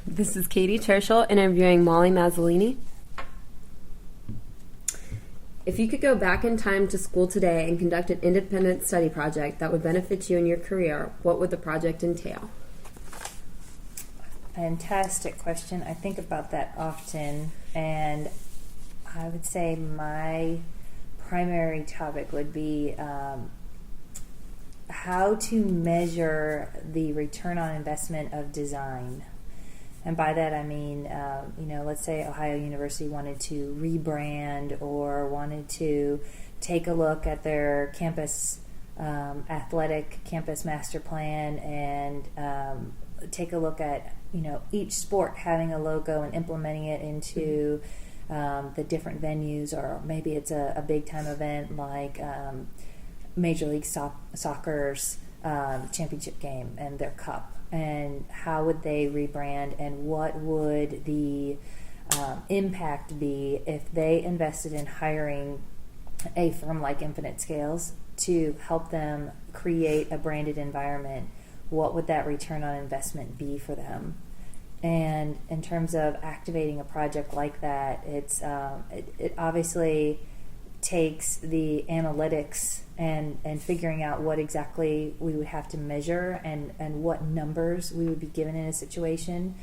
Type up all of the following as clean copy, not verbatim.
This is Katie Terschel interviewing Molly Mazzolini. If you could go back in time to school today and conduct an independent study project that would benefit you in your career, what would the project entail? Fantastic question. I think about that often, and I would say my primary topic would be how to measure the return on investment of design. And by that I mean, let's say Ohio University wanted to rebrand or wanted to take a look at their campus athletic campus master plan and take a look at each sport having a logo and implementing it into the different venues, or maybe it's a big time event like Major League Soccer's championship game and their cup. And how would they rebrand, and what would the impact be if they invested in hiring a firm like Infinite Scales to help them create a branded environment? What would that return on investment be for them? And in terms of activating a project like that, it obviously takes the analytics and figuring out what exactly we would have to measure and what numbers we would be given in a situation,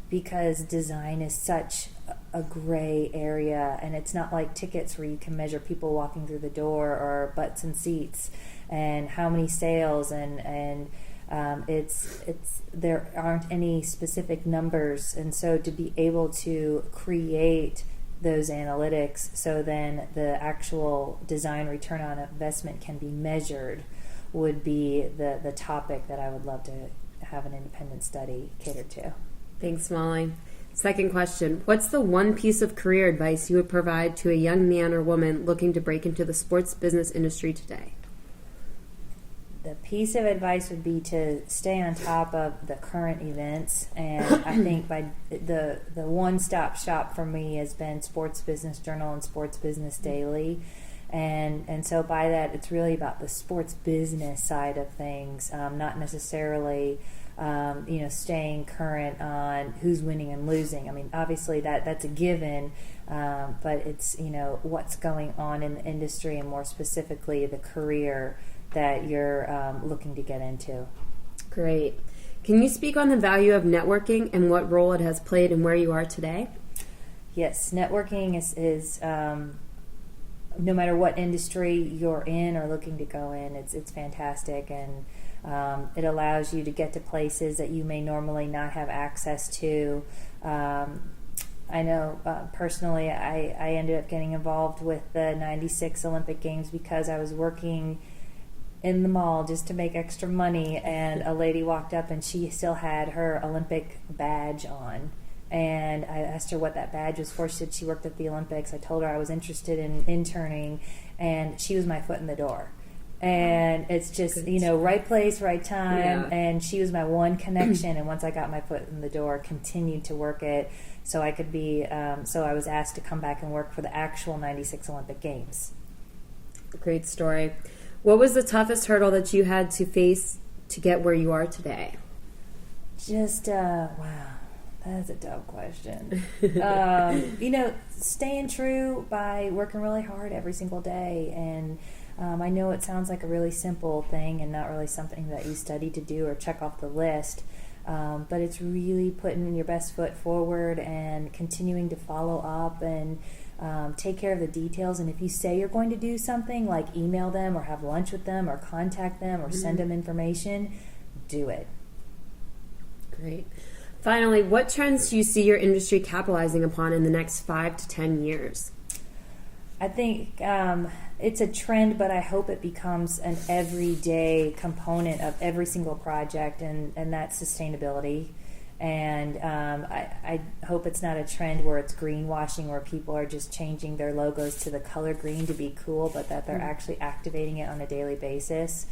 because design is such a gray area, and it's not like tickets where you can measure people walking through the door or butts and seats and how many sales and it's there aren't any specific numbers, and so to be able to create those analytics so then the actual design return on investment can be measured would be the topic that I would love to have an independent study catered to. Thanks, Molly. Second question, what's the one piece of career advice you would provide to a young man or woman looking to break into the sports business industry today? The piece of advice would be to stay on top of the current events, and I think by the one-stop shop for me has been Sports Business Journal and Sports Business Daily, and so by that it's really about the sports business side of things, not necessarily staying current on who's winning and losing. I mean, obviously that's a given, but it's what's going on in the industry, and more specifically the career that you're looking to get into. Great. Can you speak on the value of networking and what role it has played in where you are today? Yes, networking is no matter what industry you're in or looking to go in, it's fantastic, and it allows you to get to places that you may normally not have access to. I know personally I ended up getting involved with the 96 Olympic Games because I was working in the mall just to make extra money, and a lady walked up and she still had her Olympic badge on, and I asked her what that badge was for. She said she worked at the Olympics. I told her I was interested in interning, and she was my foot in the door. And it's just right place, right time, and she was my one connection, and once I got my foot in the door, continued to work it so I could be so I was asked to come back and work for the actual 96 Olympic Games. Great story. What was the toughest hurdle that you had to face to get where you are today? Just, wow, that's a tough question. Staying true by working really hard every single day. And I know it sounds like a really simple thing and not really something that you study to do or check off the list. But it's really putting your best foot forward and continuing to follow up and take care of the details. And if you say you're going to do something, like email them or have lunch with them or contact them or send them information, do it. Great. Finally, what trends do you see your industry capitalizing upon in the next 5 to 10 years? I think it's a trend, but I hope it becomes an everyday component of every single project, and that's sustainability. And I hope it's not a trend where it's greenwashing, where people are just changing their logos to the color green to be cool, but that they're actually activating it on a daily basis.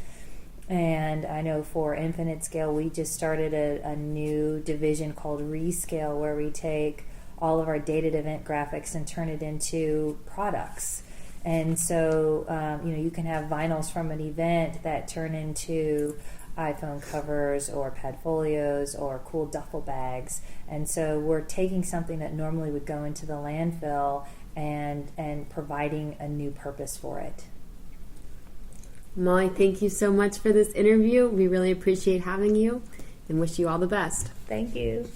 And I know for Infinite Scale, we just started a new division called Rescale, where we take all of our dated event graphics and turn it into products. And so, you can have vinyls from an event that turn into iPhone covers or padfolios or cool duffel bags. And so we're taking something that normally would go into the landfill and providing a new purpose for it. Molly, thank you so much for this interview. We really appreciate having you and wish you all the best. Thank you.